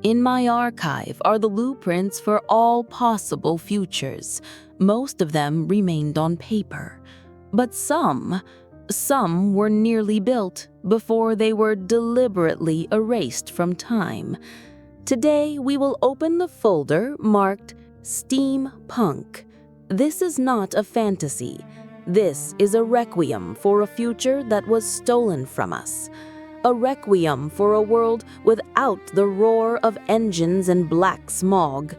In my archive are the blueprints for all possible futures. Most of them remained on paper, but some were nearly built before they were deliberately erased from time. Today, we will open the folder marked Steampunk. This is not a fantasy. This is a requiem for a future that was stolen from us. A requiem for a world without the roar of engines and black smog.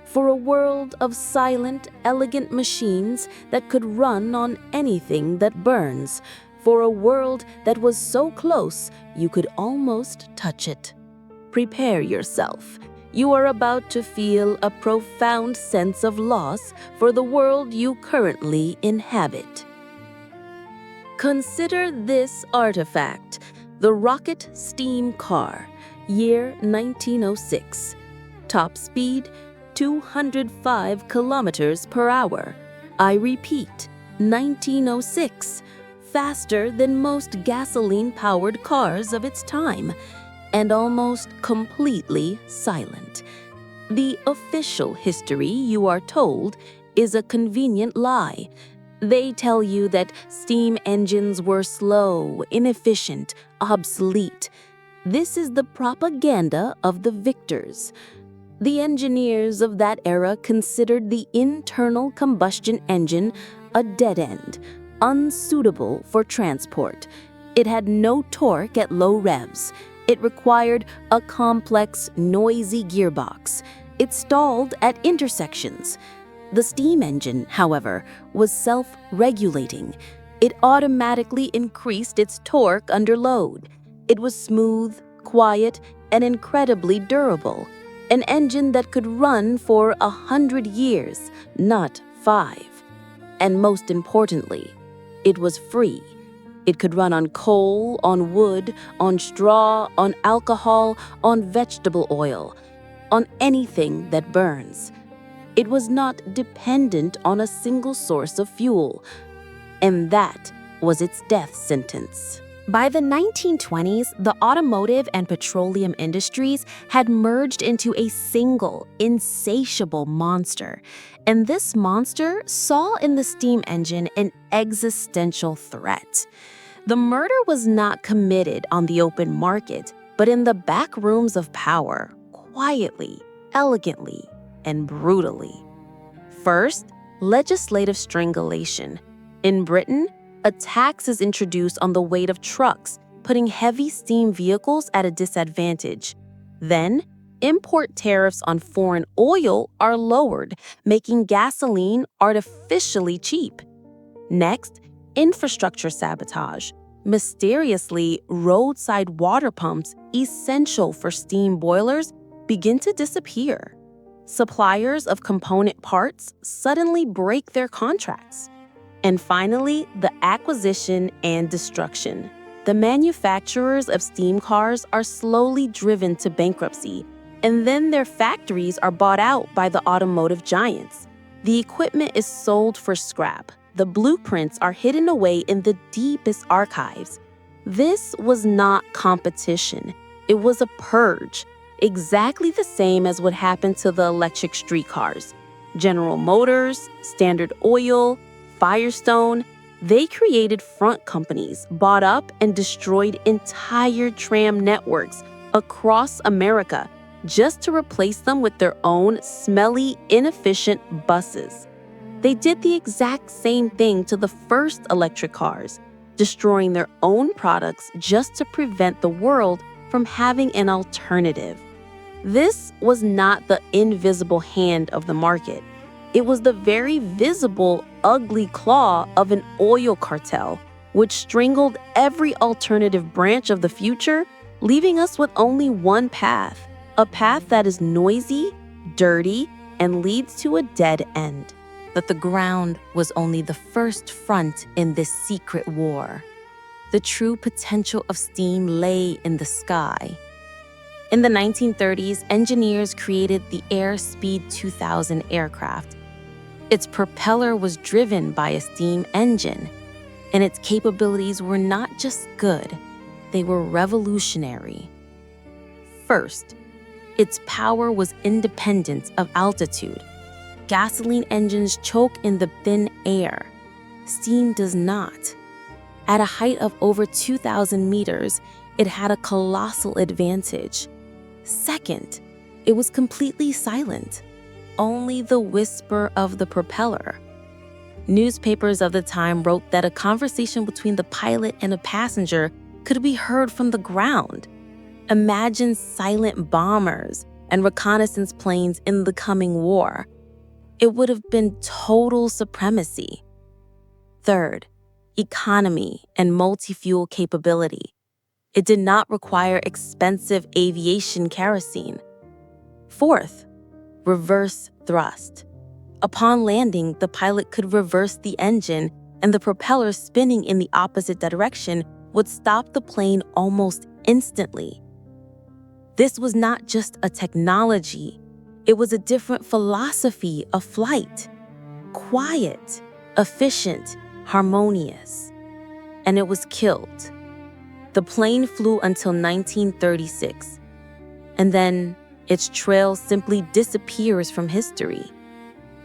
For a world of silent, elegant machines that could run on anything that burns. For a world that was so close you could almost touch it. Prepare yourself. You are about to feel a profound sense of loss for the world you currently inhabit. Consider this artifact. The rocket steam car, year 1906. Top speed, 205 kilometers per hour. I repeat, 1906. Faster than most gasoline-powered cars of its time, and almost completely silent. The official history, you are told, is a convenient lie. They tell you that steam engines were slow, inefficient, obsolete. This is the propaganda of the victors. The engineers of that era considered the internal combustion engine a dead end, unsuitable for transport. It had no torque at low revs. It required a complex, noisy gearbox. It stalled at intersections. The steam engine, however, was self-regulating. It automatically increased its torque under load. It was smooth, quiet, and incredibly durable. An engine that could run for 100 years, not 5. And most importantly, it was free. It could run on coal, on wood, on straw, on alcohol, on vegetable oil, on anything that burns. It was not dependent on a single source of fuel, and that was its death sentence. By the 1920s, the automotive and petroleum industries had merged into a single, insatiable monster, and this monster saw in the steam engine an existential threat. The murder was not committed on the open market, but in the back rooms of power, quietly, elegantly, and brutally. First, legislative strangulation. In Britain, a tax is introduced on the weight of trucks, putting heavy steam vehicles at a disadvantage. Then, import tariffs on foreign oil are lowered, making gasoline artificially cheap. Next, infrastructure sabotage. Mysteriously, roadside water pumps, essential for steam boilers, begin to disappear. Suppliers of component parts suddenly break their contracts. And finally, the acquisition and destruction. The manufacturers of steam cars are slowly driven to bankruptcy, and then their factories are bought out by the automotive giants. The equipment is sold for scrap. The blueprints are hidden away in the deepest archives. This was not competition. It was a purge, exactly the same as what happened to the electric streetcars. General Motors, Standard Oil, Firestone, they created front companies, bought up and destroyed entire tram networks across America just to replace them with their own smelly, inefficient buses. They did the exact same thing to the first electric cars, destroying their own products just to prevent the world from having an alternative. This was not the invisible hand of the market. It was the very visible, ugly claw of an oil cartel, which strangled every alternative branch of the future, leaving us with only one path, a path that is noisy, dirty, and leads to a dead end. But the ground was only the first front in this secret war. The true potential of steam lay in the sky. In the 1930s, engineers created the Airspeed 2000 aircraft. Its propeller was driven by a steam engine, and its capabilities were not just good, they were revolutionary. First, Its power was independent of altitude. Gasoline engines choke in the thin air. Steam does not. At a height of over 2,000 meters, it had a colossal advantage. Second, it was completely silent. Only the whisper of the propeller. Newspapers of the time wrote that a conversation between the pilot and a passenger could be heard from the ground. Imagine silent bombers and reconnaissance planes in the coming war. It would have been total supremacy. Third, economy and multi-fuel capability. It did not require expensive aviation kerosene. Fourth, reverse thrust. Upon landing, the pilot could reverse the engine, and the propeller spinning in the opposite direction would stop the plane almost instantly. This was not just a technology, it was a different philosophy of flight. Quiet, efficient, harmonious. And it was killed. The plane flew until 1936, and then its trail simply disappears from history.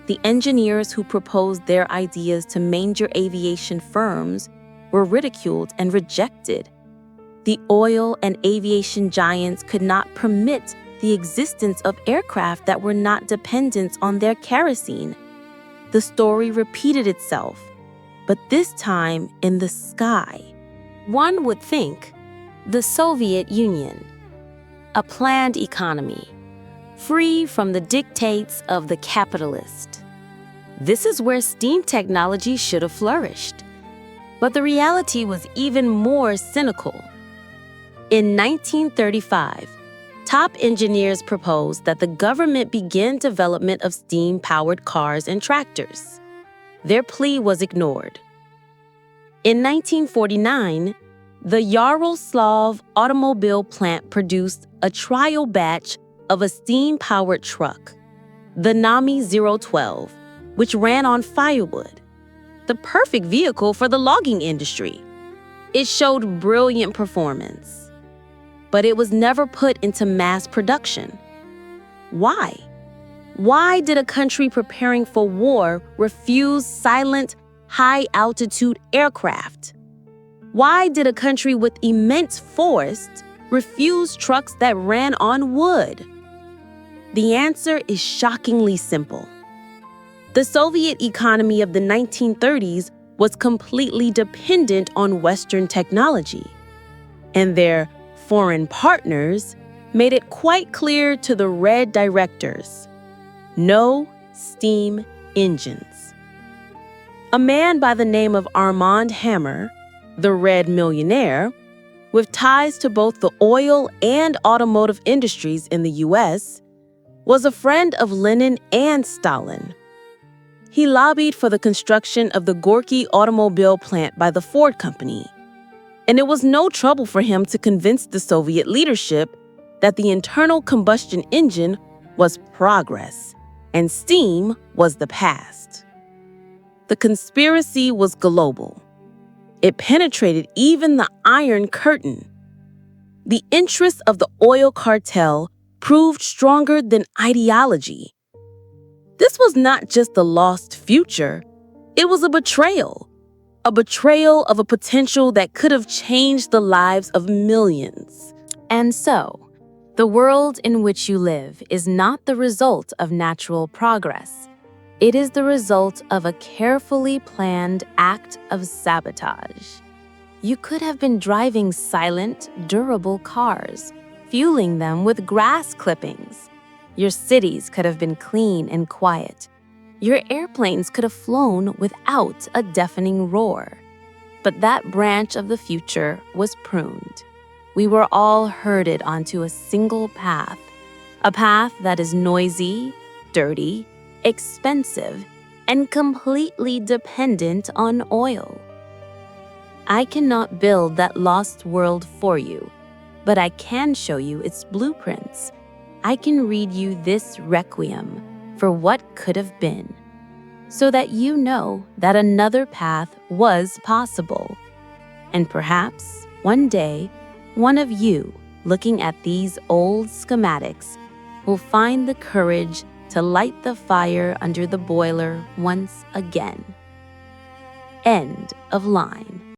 The engineers who proposed their ideas to major aviation firms were ridiculed and rejected. The oil and aviation giants could not permit the existence of aircraft that were not dependent on their kerosene. The story repeated itself, but this time in the sky. One would think the Soviet Union, a planned economy, free from the dictates of the capitalist. This is where steam technology should have flourished. But the reality was even more cynical. In 1935, top engineers proposed that the government begin development of steam-powered cars and tractors. Their plea was ignored. In 1949, the Yaroslav automobile plant produced a trial batch of a steam-powered truck, the Nami 012, which ran on firewood, the perfect vehicle for the logging industry. It showed brilliant performance, but it was never put into mass production. Why? Why did a country preparing for war refuse silent, high-altitude aircraft? Why did a country with immense forests refuse trucks that ran on wood? The answer is shockingly simple. The Soviet economy of the 1930s was completely dependent on Western technology, and their foreign partners made it quite clear to the Red directors: no steam engines. A man by the name of Armand Hammer, the Red millionaire, with ties to both the oil and automotive industries in the U.S., was a friend of Lenin and Stalin. He lobbied for the construction of the Gorky automobile plant by the Ford Company, and it was no trouble for him to convince the Soviet leadership that the internal combustion engine was progress and steam was the past. The conspiracy was global. It penetrated even the Iron Curtain. The interests of the oil cartel proved stronger than ideology. This was not just a lost future, it was a betrayal of a potential that could have changed the lives of millions. And so, the world in which you live is not the result of natural progress. It is the result of a carefully planned act of sabotage. You could have been driving silent, durable cars, fueling them with grass clippings. Your cities could have been clean and quiet. Your airplanes could have flown without a deafening roar. But that branch of the future was pruned. We were all herded onto a single path, a path that is noisy, dirty, expensive, and completely dependent on oil. I cannot build that lost world for you, but I can show you its blueprints. I can read you this requiem for what could have been, so that you know that another path was possible. And perhaps, one day, one of you, looking at these old schematics, will find the courage to light the fire under the boiler once again. End of line.